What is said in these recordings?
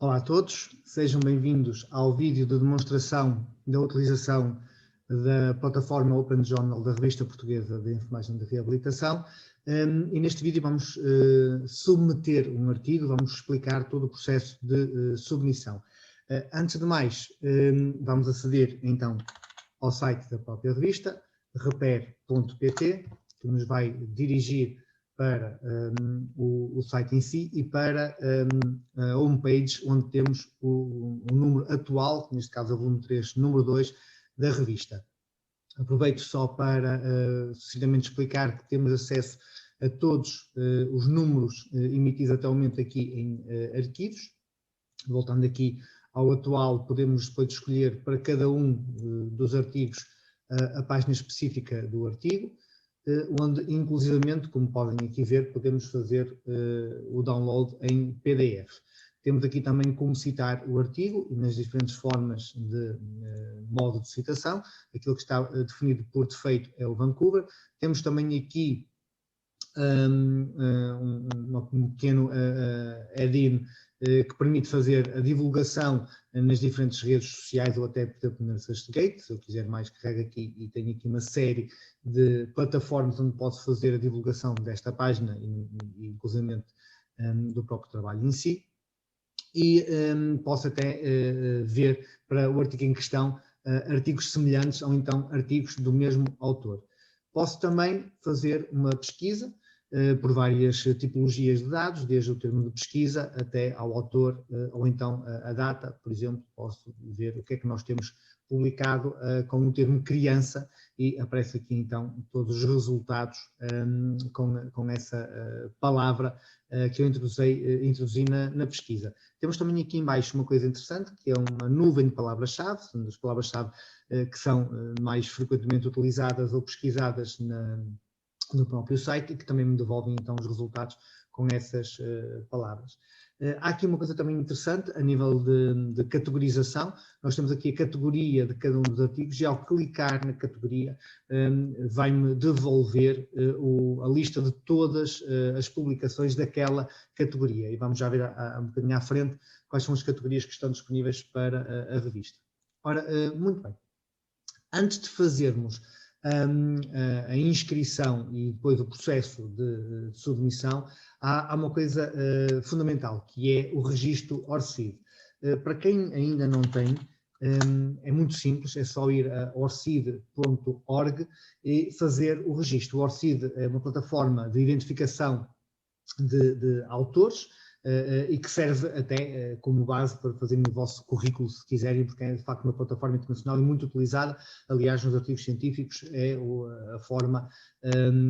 Olá a todos, sejam bem-vindos ao vídeo de demonstração da utilização da plataforma Open Journal da Revista Portuguesa de Enfermagem de Reabilitação. E neste vídeo vamos submeter um artigo, vamos explicar todo o processo de submissão. Antes de mais, vamos aceder então ao site da própria revista, reper.pt, que nos vai dirigir para o site em si e para a homepage, onde temos o número atual, neste caso o volume 3, número 2, da revista. Aproveito só para sucintamente explicar que temos acesso a todos os números emitidos até o momento aqui em arquivos. Voltando aqui ao atual, podemos depois escolher para cada um dos artigos a página específica do artigo, onde inclusivamente, como podem aqui ver, podemos fazer o download em PDF. Temos aqui também como citar o artigo e nas diferentes formas de modo de citação. Aquilo que está definido por defeito é o Vancouver. Temos também aqui um pequeno add-in que permite fazer a divulgação nas diferentes redes sociais ou até, por exemplo, na Sustgate. Se eu quiser mais, carrego aqui e tenho aqui uma série de plataformas onde posso fazer a divulgação desta página e inclusive do próprio trabalho em si. E posso até ver para o artigo em questão artigos semelhantes ou então artigos do mesmo autor. Posso também fazer uma pesquisa por várias tipologias de dados, desde o termo de pesquisa até ao autor ou então a data. Por exemplo, posso ver o que é que nós temos publicado com o termo criança e aparece aqui então todos os resultados com essa palavra que eu introduzi na pesquisa. Temos também aqui em baixo uma coisa interessante, que é uma nuvem de palavras-chave, são as palavras-chave que são mais frequentemente utilizadas ou pesquisadas no próprio site e que também me devolvem então os resultados com essas palavras. Há aqui uma coisa também interessante a nível de categorização. Nós temos aqui a categoria de cada um dos artigos e ao clicar na categoria vai-me devolver a lista de todas as publicações daquela categoria. E vamos já ver um bocadinho à frente quais são as categorias que estão disponíveis para a revista. Ora, muito bem. Antes de fazermos a inscrição e depois o processo de submissão, há uma coisa fundamental, que é o registro ORCID. Para quem ainda não tem, é muito simples, é só ir a orcid.org e fazer o registro. O ORCID é uma plataforma de identificação de autores, e que serve até como base para fazerem o vosso currículo, se quiserem, porque é de facto uma plataforma internacional e muito utilizada. Aliás, nos artigos científicos é a forma,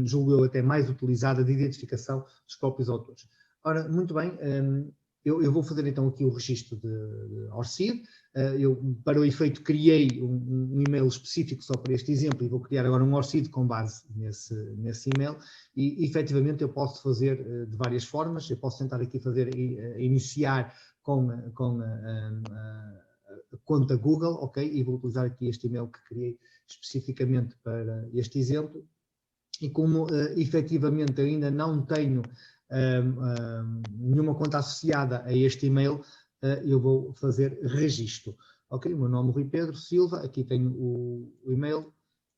julgo eu, até mais utilizada de identificação dos próprios autores. Ora, muito bem, eu vou fazer então aqui o registro de ORCID. Eu, para o efeito, criei um e-mail específico só para este exemplo e vou criar agora um ORCID com base nesse e-mail e, efetivamente, eu posso fazer de várias formas. Eu posso tentar aqui iniciar com a conta Google, ok? E vou utilizar aqui este e-mail que criei especificamente para este exemplo. E como, efetivamente, ainda não tenho nenhuma conta associada a este e-mail, eu vou fazer registro. Ok, o meu nome é Rui Pedro Silva, aqui tenho o e-mail,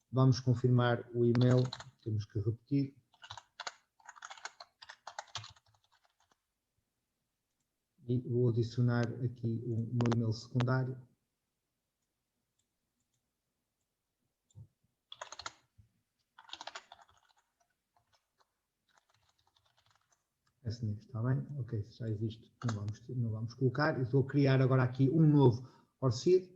vamos confirmar o e-mail, temos que repetir. E vou adicionar aqui o meu e-mail secundário. Assim, está bem? Ok, se já existe, não vamos colocar. Eu vou criar agora aqui um novo ORCID.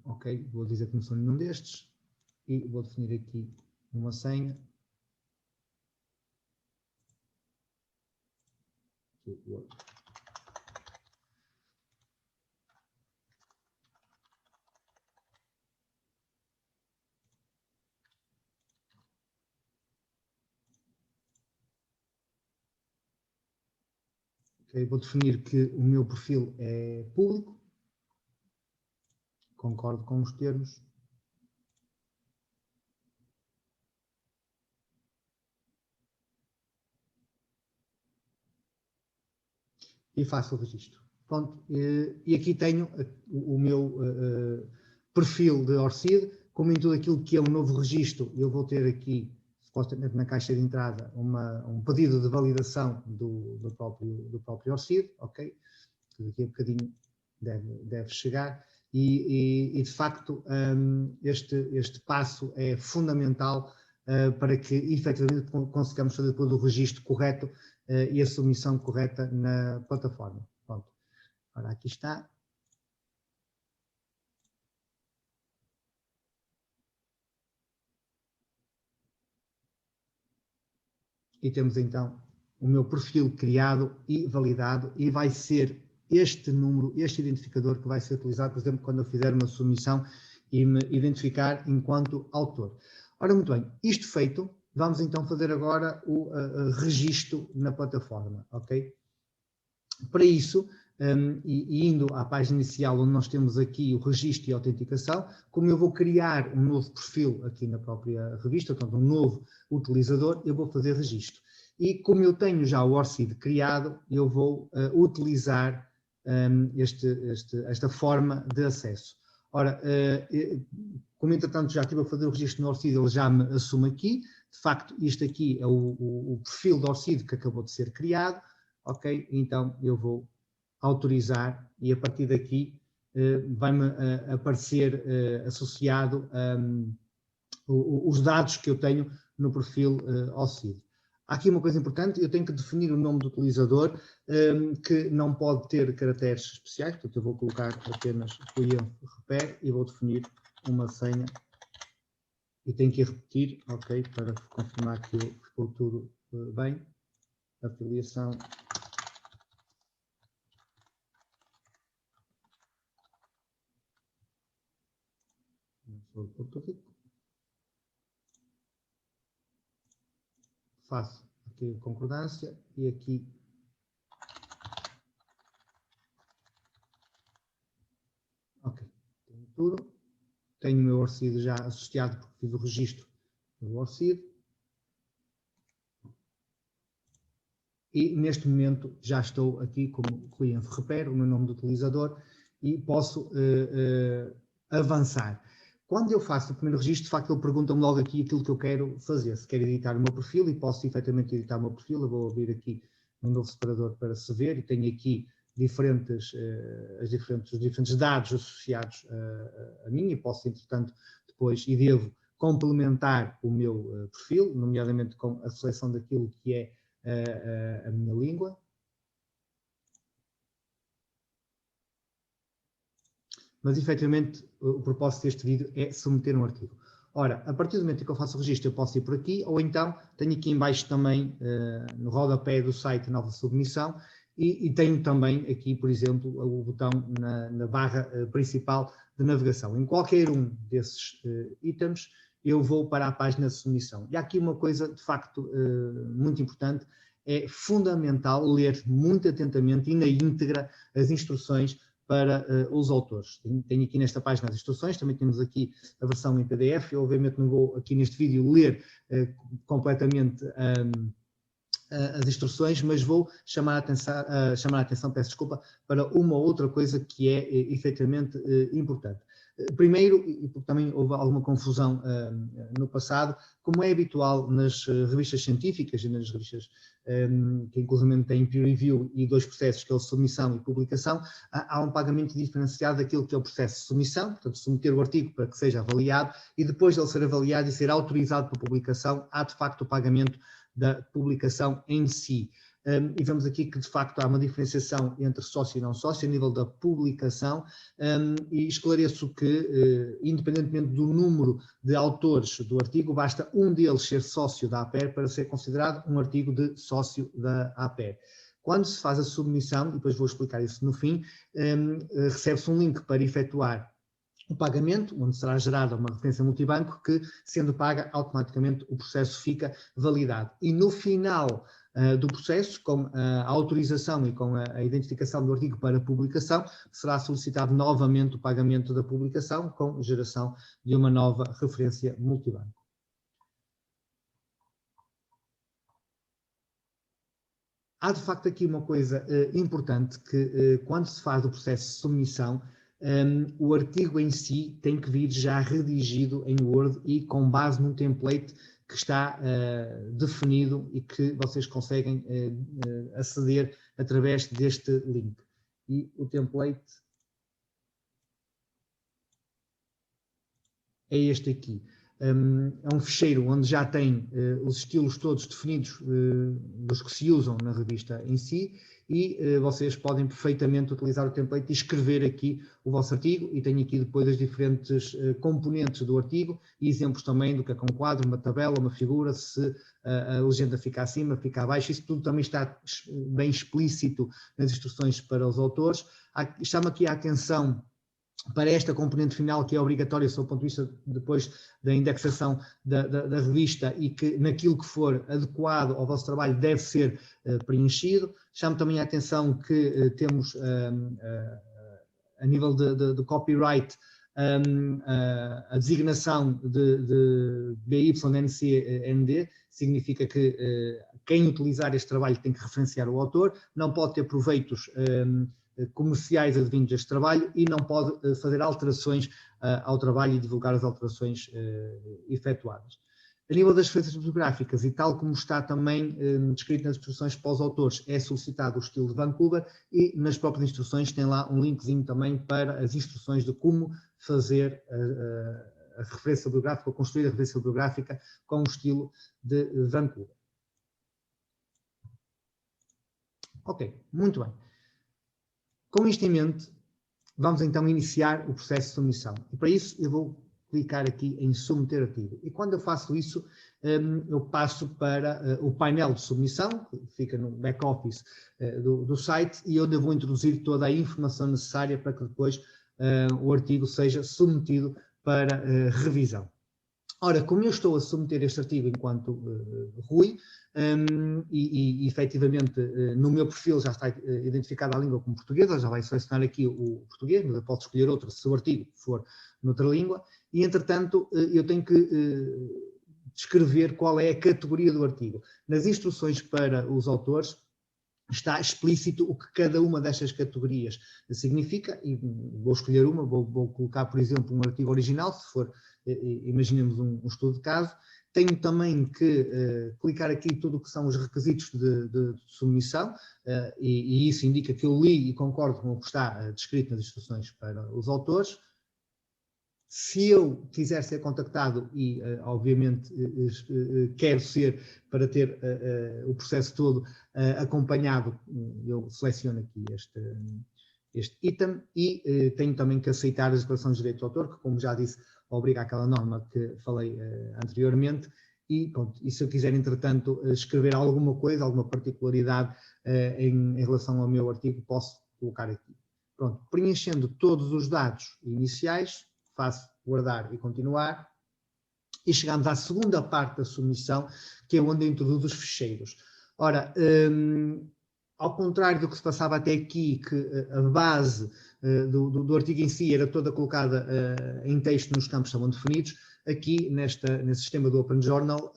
Ok, vou dizer que não sou nenhum destes. E vou definir aqui uma senha. Okay, vou definir que o meu perfil é público. Concordo com os termos. e faço o registro. Pronto, e aqui tenho o meu perfil de ORCID. Como em tudo aquilo que é um novo registro, eu vou ter aqui, supostamente na caixa de entrada, um pedido de validação do próprio ORCID, ok? Daqui a bocadinho deve chegar. E de facto, este passo é fundamental para que efetivamente consigamos fazer todo o registro correto e a submissão correta na plataforma. Pronto. Ora, aqui está. E temos então o meu perfil criado e validado, e vai ser este número, este identificador que vai ser utilizado, por exemplo, quando eu fizer uma submissão e me identificar enquanto autor. Ora, muito bem, isto feito, vamos então fazer agora o registro na plataforma, ok? Para isso, e indo à página inicial, onde nós temos aqui o registro e a autenticação, como eu vou criar um novo perfil aqui na própria revista, portanto, um novo utilizador, eu vou fazer registro. E como eu tenho já o ORCID criado, eu vou utilizar esta forma de acesso. Ora, como entretanto já estive a fazer o registro no ORCID, ele já me assume aqui. De facto, isto aqui é o perfil do ORCID que acabou de ser criado. Ok, então eu vou autorizar e a partir daqui vai-me aparecer associado os dados que eu tenho no perfil ORCID. Há aqui uma coisa importante, eu tenho que definir o nome do utilizador, que não pode ter caracteres especiais, portanto eu vou colocar apenas Repere e vou definir uma senha e tenho que repetir, ok, para confirmar que ficou tudo bem. Afiliação. Faço aqui a concordância e aqui ok, tenho tudo, tenho o meu ORCID já associado porque fiz o registro do ORCID e neste momento já estou aqui como cliente Repere, o meu nome do utilizador, e posso avançar. Quando eu faço o primeiro registro, de facto ele pergunta-me logo aqui aquilo que eu quero fazer, se quero editar o meu perfil, e posso efetivamente editar o meu perfil. Eu vou abrir aqui um novo separador para se ver, e tenho aqui os diferentes dados associados a mim, e posso, entretanto, depois, e devo complementar o meu perfil, nomeadamente com a seleção daquilo que é a minha língua. Mas, efetivamente, o propósito deste vídeo é submeter um artigo. Ora, a partir do momento em que eu faço o registro, eu posso ir por aqui, ou então tenho aqui em baixo também, no rodapé do site, nova submissão, e tenho também aqui, por exemplo, o botão na barra principal de navegação. Em qualquer um desses itens, eu vou para a página de submissão. E há aqui uma coisa, de facto, muito importante: é fundamental ler muito atentamente e na íntegra as instruções para os autores. Tenho aqui nesta página as instruções, também temos aqui a versão em PDF. Eu, obviamente, não vou aqui neste vídeo ler completamente as instruções, mas vou chamar a atenção, peço desculpa, para uma ou outra coisa que é efetivamente importante. Primeiro, e porque também houve alguma confusão no passado, como é habitual nas revistas científicas e nas revistas que inclusive têm peer review e dois processos, que é a submissão e publicação, há um pagamento diferenciado daquilo que é o processo de submissão, portanto, submeter o artigo para que seja avaliado, e depois de ele ser avaliado e ser autorizado para publicação, há de facto o pagamento da publicação em si. E vemos aqui que, de facto, há uma diferenciação entre sócio e não sócio a nível da publicação, e esclareço que, independentemente do número de autores do artigo, basta um deles ser sócio da APER para ser considerado um artigo de sócio da APER. Quando se faz a submissão, e depois vou explicar isso no fim, recebe-se um link para efetuar o pagamento, onde será gerada uma referência multibanco que, sendo paga, automaticamente o processo fica validado. E no final do processo, com a autorização e com a identificação do artigo para publicação, será solicitado novamente o pagamento da publicação com geração de uma nova referência multibanco. Há de facto aqui uma coisa importante que quando se faz o processo de submissão, o artigo em si tem que vir já redigido em Word e com base num template que está definido e que vocês conseguem aceder através deste link. E o template é este aqui. É um ficheiro onde já tem os estilos todos definidos dos que se usam na revista em si e vocês podem perfeitamente utilizar o template e escrever aqui o vosso artigo e tem aqui depois as diferentes componentes do artigo e exemplos também do que é um quadro, uma tabela, uma figura, se a legenda fica acima, fica abaixo, isso tudo também está bem explícito nas instruções para os autores. Chama aqui a atenção para esta componente final que é obrigatória sob o ponto de vista depois da indexação da revista e que naquilo que for adequado ao vosso trabalho deve ser preenchido. Chamo também a atenção que temos a nível de copyright a designação de BYNC-ND, significa que quem utilizar este trabalho tem que referenciar o autor, não pode ter proveitos comerciais advindos deste trabalho e não pode fazer alterações ao trabalho e divulgar as alterações efetuadas. A nível das referências bibliográficas, e tal como está também descrito nas instruções para os autores, é solicitado o estilo de Vancouver e nas próprias instruções tem lá um linkzinho também para as instruções de como fazer a referência bibliográfica ou construir a referência bibliográfica com o estilo de Vancouver. Ok, muito bem. Com isto em mente, vamos então iniciar o processo de submissão. E para isso eu vou clicar aqui em submeter artigo. E quando eu faço isso, eu passo para o painel de submissão, que fica no back-office do site, e onde eu vou introduzir toda a informação necessária para que depois o artigo seja submetido para revisão. Ora, como eu estou a submeter este artigo enquanto Rui, e efetivamente no meu perfil já está identificada a língua como portuguesa, já vai selecionar aqui o português, mas eu posso escolher outro se o artigo for noutra língua, e entretanto eu tenho que descrever qual é a categoria do artigo. Nas instruções para os autores está explícito o que cada uma destas categorias significa, e vou escolher uma, vou colocar, por exemplo, um artigo original, se for, imaginemos um estudo de caso. Tenho também que clicar aqui tudo o que são os requisitos de submissão, e isso indica que eu li e concordo com o que está descrito nas instruções para os autores. Se eu quiser ser contactado e, obviamente, quero ser para ter o processo todo acompanhado, eu seleciono aqui este item e tenho também que aceitar as declarações de direito de autor, que, como já disse, obriga àquela norma que falei anteriormente. E, pronto, e se eu quiser, entretanto, escrever alguma coisa, alguma particularidade em relação ao meu artigo, posso colocar aqui. Pronto, preenchendo todos os dados iniciais, faço guardar e continuar, e chegamos à segunda parte da submissão, que é onde eu introduzo os ficheiros. Ora, ao contrário do que se passava até aqui, que a base do artigo em si era toda colocada em texto nos campos que estavam definidos, aqui nesse sistema do Open Journal,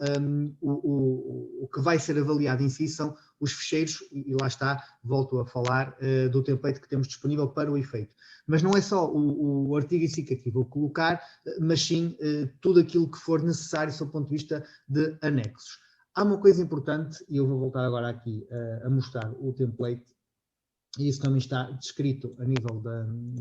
o que vai ser avaliado em si são os ficheiros, e lá está, volto a falar do template que temos disponível para o efeito. Mas não é só o artigo em si que aqui vou colocar, mas sim tudo aquilo que for necessário sob o ponto de vista de anexos. Há uma coisa importante, e eu vou voltar agora aqui a mostrar o template, e isso também está descrito a nível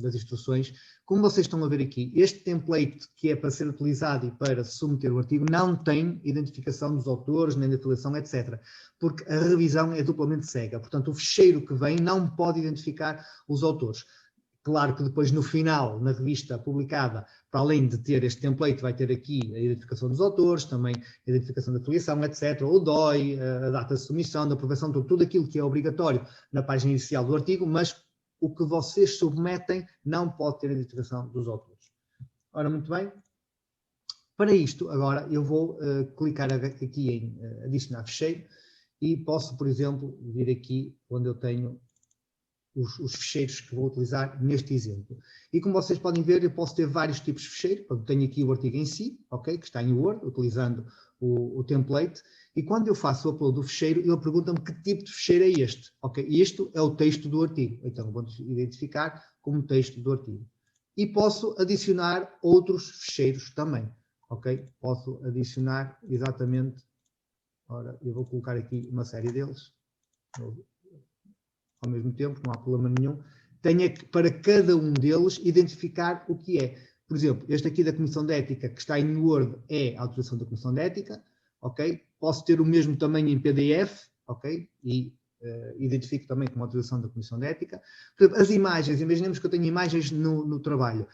das instruções. Como vocês estão a ver aqui, este template que é para ser utilizado e para submeter o artigo não tem identificação dos autores, nem da afiliação, etc. Porque a revisão é duplamente cega. Portanto, o ficheiro que vem não pode identificar os autores. Claro que depois, no final, na revista publicada, para além de ter este template, vai ter aqui a identificação dos autores, também a identificação da afiliação, etc., o DOI, a data de submissão, da aprovação, tudo aquilo que é obrigatório na página inicial do artigo, mas o que vocês submetem não pode ter a identificação dos autores. Ora, muito bem. Para isto, agora, eu vou clicar aqui em adicionar ficheiro e posso, por exemplo, vir aqui onde eu tenho os ficheiros que vou utilizar neste exemplo. E como vocês podem ver, eu posso ter vários tipos de ficheiro. Tenho aqui o artigo em si, okay, que está em Word, utilizando o template, e quando eu faço o upload do ficheiro, ele pergunta-me que tipo de ficheiro é este. Ok? E este é o texto do artigo. Então, vou identificar como texto do artigo. E posso adicionar outros ficheiros também. Ok? Posso adicionar exatamente. Ora, eu vou colocar aqui uma série deles. Ao mesmo tempo, não há problema nenhum. Tenho que, para cada um deles, identificar o que é. Por exemplo, este aqui da Comissão de Ética, que está em Word, é a autorização da Comissão de Ética. Ok? Posso ter o mesmo tamanho em PDF. Ok? E identifico também como autorização da Comissão de Ética. Portanto, as imagens, imaginemos que eu tenho imagens no trabalho.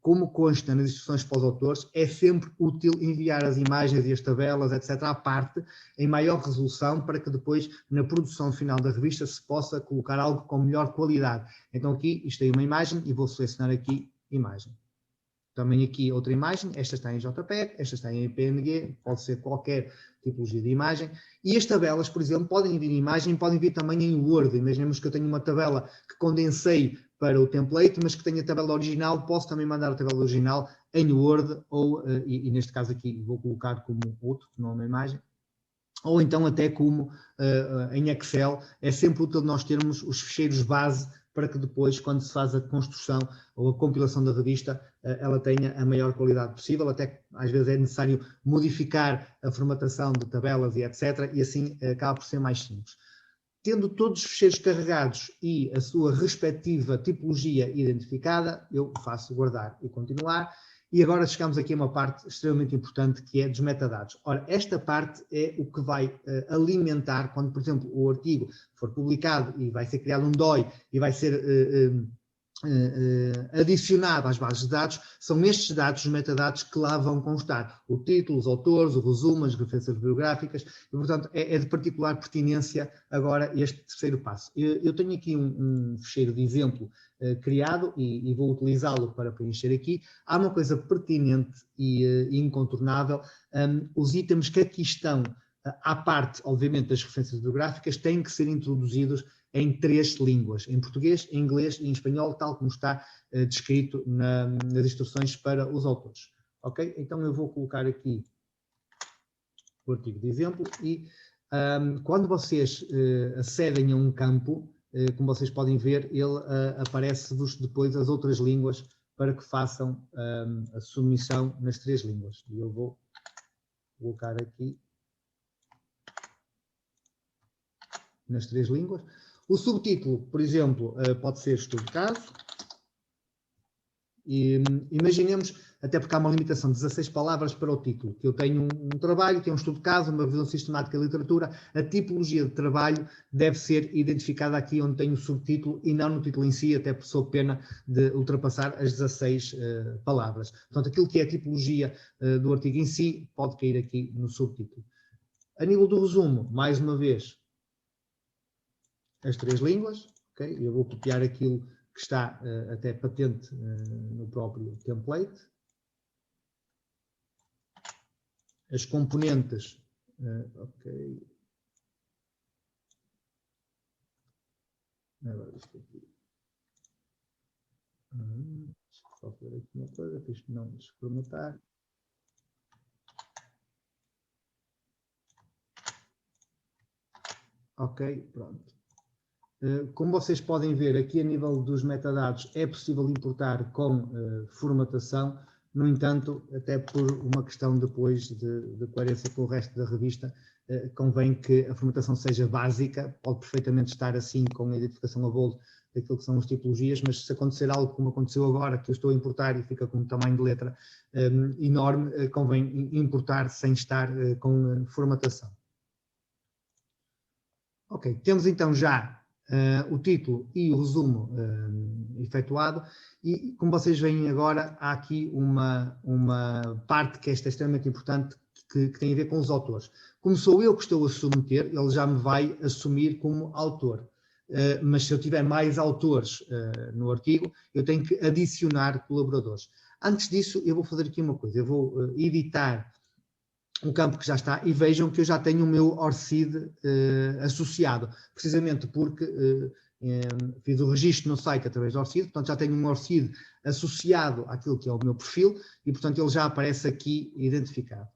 Como consta nas instruções para os autores, é sempre útil enviar as imagens e as tabelas, etc., à parte, em maior resolução, para que depois, na produção final da revista, se possa colocar algo com melhor qualidade. Então aqui, isto é uma imagem, e vou selecionar aqui imagem. Também aqui outra imagem, esta está em JPEG, esta está em PNG, pode ser qualquer tipologia de imagem. E as tabelas, por exemplo, podem vir em imagem, podem vir também em Word. Imaginemos que eu tenho uma tabela que condensei para o template, mas que tenho a tabela original, posso também mandar a tabela original em Word, ou, e neste caso aqui vou colocar como outro, que não é uma imagem, ou então até como em Excel. É sempre útil nós termos os ficheiros base para que depois, quando se faz a construção ou a compilação da revista, ela tenha a maior qualidade possível. Até às vezes é necessário modificar a formatação de tabelas e etc. E assim acaba por ser mais simples. Tendo todos os ficheiros carregados e a sua respectiva tipologia identificada, eu faço guardar e continuar. E agora chegamos aqui a uma parte extremamente importante, que é dos metadados. Ora, esta parte é o que vai alimentar, quando, por exemplo, o artigo for publicado e vai ser criado um DOI e vai ser adicionado às bases de dados, são estes dados, os metadados, que lá vão constar. O título, os autores, o resumo, as referências bibliográficas, e, portanto, é de particular pertinência agora este terceiro passo. Eu tenho aqui um ficheiro de exemplo criado e vou utilizá-lo para preencher aqui. Há uma coisa pertinente e incontornável, os itens que aqui estão, à parte, obviamente, das referências bibliográficas, têm que ser introduzidos em 3 línguas, em português, em inglês e em espanhol, tal como está descrito nas instruções para os autores. Ok? Então eu vou colocar aqui o artigo de exemplo e quando vocês acedem a um campo, como vocês podem ver, ele aparece-vos depois as outras línguas para que façam a submissão nas 3 línguas. E eu vou colocar aqui nas 3 línguas. O subtítulo, por exemplo, pode ser estudo de caso. E imaginemos, até porque há uma limitação de 16 palavras para o título, que eu tenho um trabalho, tenho um estudo de caso, uma revisão sistemática de literatura, a tipologia de trabalho deve ser identificada aqui onde tem o subtítulo e não no título em si, até por sou pena de ultrapassar as 16 palavras. Portanto, aquilo que é a tipologia do artigo em si pode cair aqui no subtítulo. A nível do resumo, mais uma vez, as 3 línguas, ok? Eu vou copiar aquilo que está até patente no próprio template. As componentes, ok. Agora isto aqui. Só ver aqui uma coisa, para isto não desformatar. Ok, pronto. Como vocês podem ver, aqui a nível dos metadados é possível importar com formatação. No entanto, até por uma questão depois de coerência com o resto da revista, convém que a formatação seja básica, pode perfeitamente estar assim com a identificação a bold daquilo que são as tipologias, mas se acontecer algo como aconteceu agora, que eu estou a importar e fica com um tamanho de letra enorme, convém importar sem estar com formatação. Ok, temos então já o título e o resumo efetuado, e como vocês veem agora, há aqui uma parte que é extremamente importante, que tem a ver com os autores. Como sou eu que estou a submeter, ele já me vai assumir como autor. Mas se eu tiver mais autores no artigo, eu tenho que adicionar colaboradores. Antes disso, eu vou fazer aqui uma coisa, eu vou editar um campo que já está, e vejam que eu já tenho o meu ORCID associado, precisamente porque fiz o registro no site através do ORCID, portanto já tenho um ORCID associado àquilo que é o meu perfil, e portanto ele já aparece aqui identificado.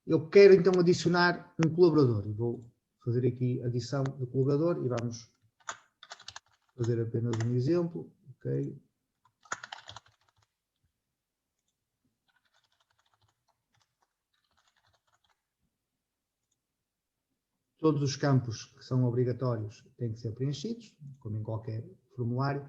Eu quero então adicionar um colaborador. Vou fazer aqui adição do colaborador e vamos fazer apenas um exemplo. Ok. Todos os campos que são obrigatórios têm que ser preenchidos, como em qualquer formulário.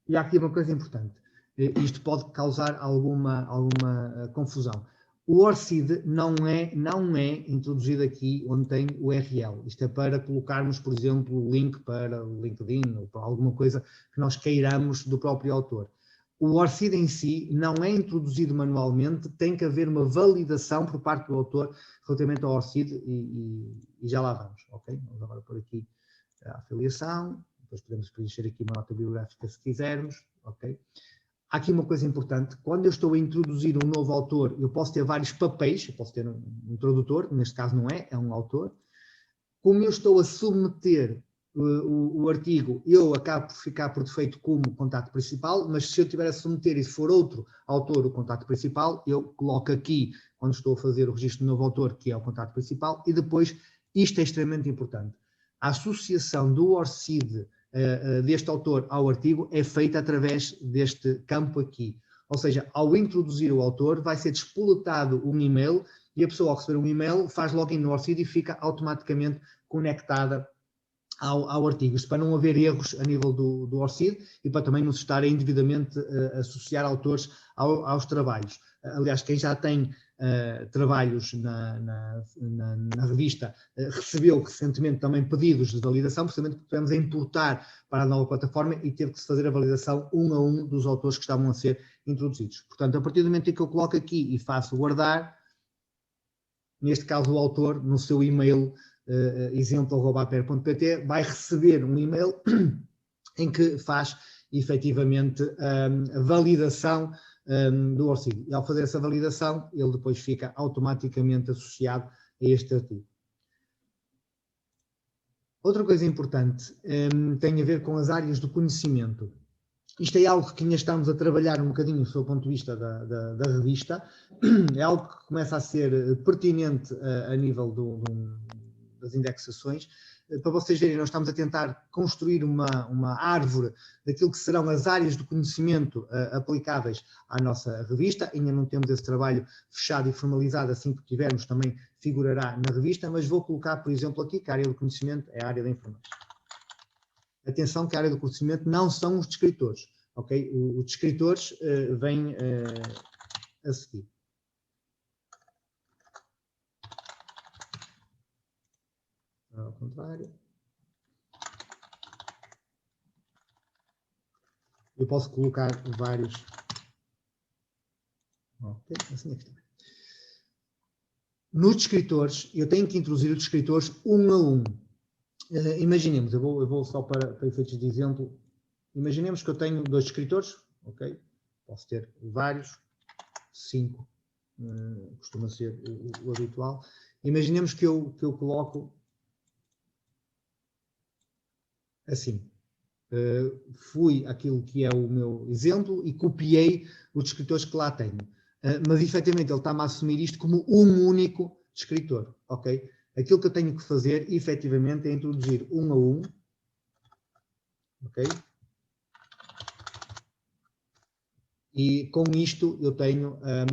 E há aqui uma coisa importante. Isto pode causar alguma confusão. O ORCID não é introduzido aqui onde tem o URL. Isto é para colocarmos, por exemplo, o link para o LinkedIn ou para alguma coisa que nós queiramos do próprio autor. O ORCID em si não é introduzido manualmente, tem que haver uma validação por parte do autor relativamente ao ORCID e já lá vamos, ok? Vamos agora por aqui a afiliação, depois podemos preencher aqui uma nota biográfica se quisermos, ok? Há aqui uma coisa importante, quando eu estou a introduzir um novo autor, eu posso ter vários papéis, eu posso ter um introdutor, neste caso não é um autor. Como eu estou a submeter o artigo, eu acabo por ficar por defeito como contacto principal, mas se eu tiver a submeter e se for outro autor o contacto principal, eu coloco aqui, quando estou a fazer o registro do novo autor, que é o contacto principal, e depois, isto é extremamente importante, a associação do ORCID deste autor ao artigo é feita através deste campo aqui. Ou seja, ao introduzir o autor, vai ser despoletado um e-mail e a pessoa, ao receber um e-mail, faz login no ORCID e fica automaticamente conectada ao artigo. Isto para não haver erros a nível do ORCID e para também não se estarem indevidamente a associar autores aos trabalhos. Aliás, quem já tem trabalhos na revista recebeu recentemente também pedidos de validação, precisamente porque tivemos a importar para a nova plataforma e teve que se fazer a validação um a um dos autores que estavam a ser introduzidos. Portanto, a partir do momento em que eu coloco aqui e faço guardar, neste caso o autor, no seu e-mail exemplo@aper.pt, vai receber um e-mail em que faz efetivamente a validação do ORCID. E ao fazer essa validação, ele depois fica automaticamente associado a este artigo. Outra coisa importante tem a ver com as áreas do conhecimento. Isto é algo que ainda estamos a trabalhar um bocadinho do ponto de vista da revista. É algo que começa a ser pertinente a nível das indexações. Para vocês verem, nós estamos a tentar construir uma árvore daquilo que serão as áreas do conhecimento aplicáveis à nossa revista. Ainda não temos esse trabalho fechado e formalizado, assim que tivermos também figurará na revista, mas vou colocar, por exemplo, aqui que a área do conhecimento é a área da informática. Atenção que a área do conhecimento não são os descritores, ok? Os descritores vêm a seguir. Ao contrário. Eu posso colocar vários. Ok, assim é que está. Nos descritores, eu tenho que introduzir os descritores um a um. Imaginemos, eu vou só para efeitos de exemplo, imaginemos que eu tenho 2 descritores, ok? Posso ter vários, 5, costuma ser o habitual. Imaginemos que eu coloco assim. Fui aquilo que é o meu exemplo e copiei os descritores que lá tenho. Mas, efetivamente, ele está-me a assumir isto como um único descritor, ok? Aquilo que eu tenho que fazer, efetivamente, é introduzir um a um, ok? E com isto eu tenho a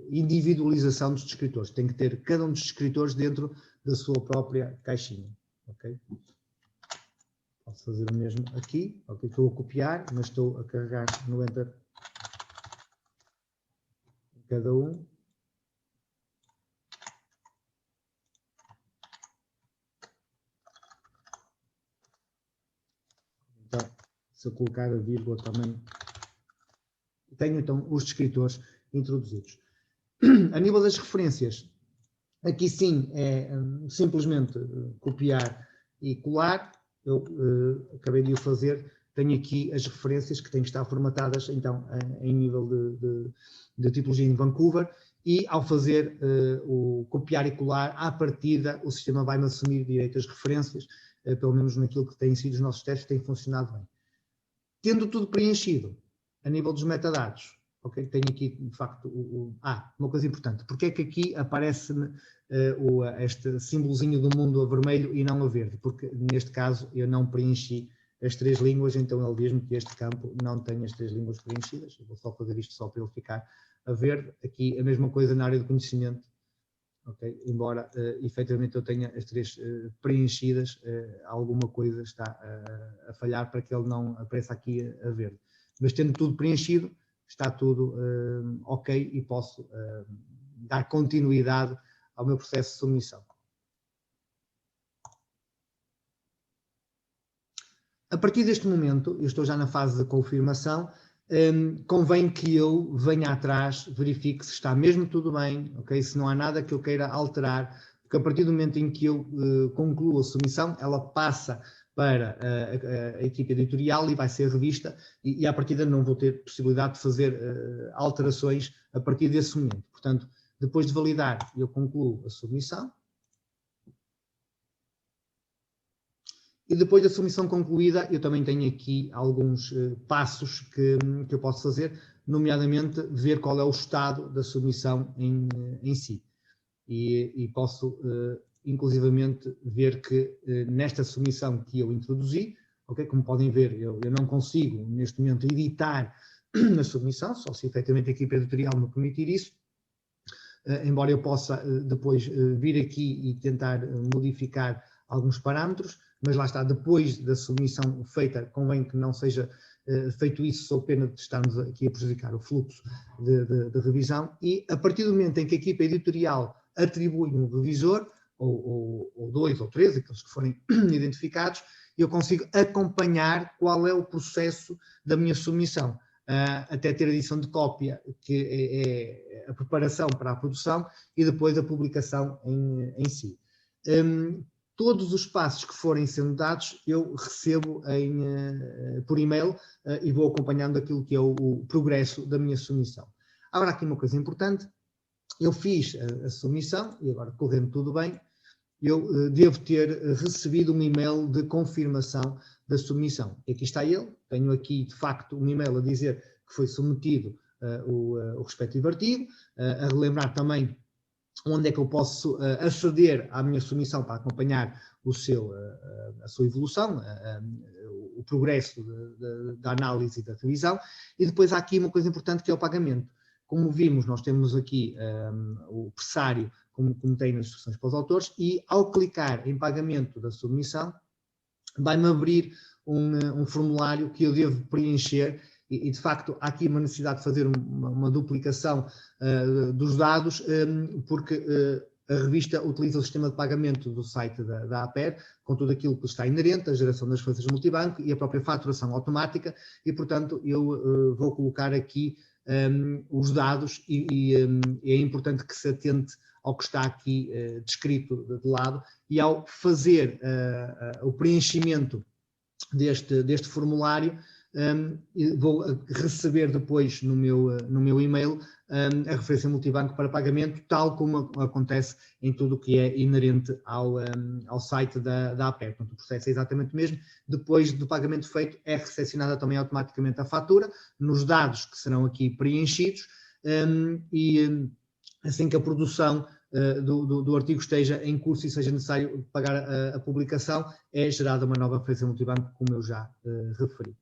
individualização dos descritores. Tenho que ter cada um dos descritores dentro da sua própria caixinha, ok? Posso fazer o mesmo aqui, ok? Estou a copiar, mas estou a carregar no Enter cada um. Então, se eu colocar a vírgula também, tenho então os descritores introduzidos. A nível das referências, aqui sim é simplesmente copiar e colar. Eu acabei de o fazer. Tenho aqui as referências que têm que estar formatadas então em nível de tipologia em Vancouver e ao fazer o copiar e colar, à partida o sistema vai-me assumir direito às referências, pelo menos naquilo que têm sido os nossos testes, tem funcionado bem. Tendo tudo preenchido, a nível dos metadados, ok? Tenho aqui, de facto, uma coisa importante. Porque é que aqui aparece-me este símbolozinho do mundo a vermelho e não a verde? Porque, neste caso, eu não preenchi as 3 línguas, então ele diz-me que este campo não tem as 3 línguas preenchidas. Eu vou só fazer isto só para ele ficar a verde. Aqui, a mesma coisa na área do conhecimento. Okay? Embora efetivamente eu tenha as 3 preenchidas, alguma coisa está a falhar para que ele não apareça aqui a verde. Mas tendo tudo preenchido, está tudo ok e posso dar continuidade ao meu processo de submissão. A partir deste momento, eu estou já na fase de confirmação, convém que eu venha atrás, verifique se está mesmo tudo bem, okay? Se não há nada que eu queira alterar, porque a partir do momento em que eu concluo a submissão, ela passa para a equipe editorial e vai ser revista e à partida não vou ter possibilidade de fazer alterações a partir desse momento. Portanto, depois de validar, eu concluo a submissão. E depois da submissão concluída, eu também tenho aqui alguns passos que eu posso fazer, nomeadamente ver qual é o estado da submissão em si. E posso, inclusivamente, ver que nesta submissão que eu introduzi, okay, como podem ver, eu não consigo, neste momento, editar a submissão, só se efetivamente a equipe editorial me permitir isso, embora eu possa depois vir aqui e tentar modificar alguns parâmetros, mas lá está, depois da submissão feita, convém que não seja feito isso sob pena de estarmos aqui a prejudicar o fluxo de revisão, e a partir do momento em que a equipa editorial atribui um revisor, ou 2 ou 3, aqueles que forem identificados, eu consigo acompanhar qual é o processo da minha submissão, até ter a edição de cópia, que é a preparação para a produção, e depois a publicação em si. Todos os passos que forem sendo dados, eu recebo por e-mail e vou acompanhando aquilo que é o progresso da minha submissão. Agora, aqui uma coisa importante, eu fiz a submissão, e agora correndo tudo bem, eu devo ter recebido um e-mail de confirmação da submissão. E aqui está ele, tenho aqui de facto um e-mail a dizer que foi submetido o respectivo artigo, a relembrar também onde é que eu posso aceder à minha submissão para acompanhar a sua evolução, o progresso da análise e da revisão. E depois há aqui uma coisa importante que é o pagamento. Como vimos, nós temos aqui o pressário, como tem nas instruções para os autores, e ao clicar em pagamento da submissão, vai-me abrir um formulário que eu devo preencher. E, de facto, há aqui uma necessidade de fazer uma duplicação dos dados, porque a revista utiliza o sistema de pagamento do site da APER, com tudo aquilo que está inerente, a geração das referências multibanco e a própria faturação automática, e, portanto, eu vou colocar aqui os dados e é importante que se atente ao que está aqui descrito de lado, e ao fazer o preenchimento deste formulário, vou receber depois no meu e-mail a referência multibanco para pagamento, tal como acontece em tudo o que é inerente ao site da APER. Portanto, o processo é exatamente o mesmo. Depois do pagamento feito, é recepcionada também automaticamente a fatura, nos dados que serão aqui preenchidos, e assim que a produção do artigo esteja em curso e seja necessário pagar a publicação, é gerada uma nova referência multibanco, como eu já referi.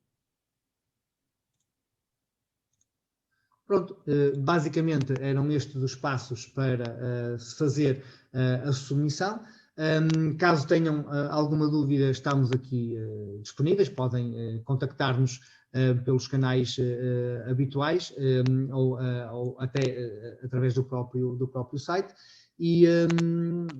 Pronto, basicamente eram estes os passos para se fazer a submissão. Caso tenham alguma dúvida, estamos aqui disponíveis, podem contactar-nos pelos canais habituais ou até através do próprio site, e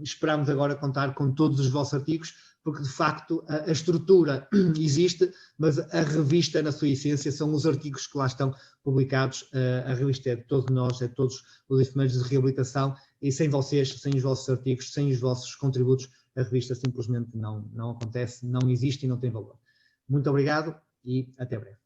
esperamos agora contar com todos os vossos artigos, porque de facto a estrutura existe, mas a revista na sua essência são os artigos que lá estão publicados. A revista é de todos nós, é de todos os enfermeiros de reabilitação, e sem vocês, sem os vossos artigos, sem os vossos contributos, a revista simplesmente não acontece, não existe e não tem valor. Muito obrigado e até breve.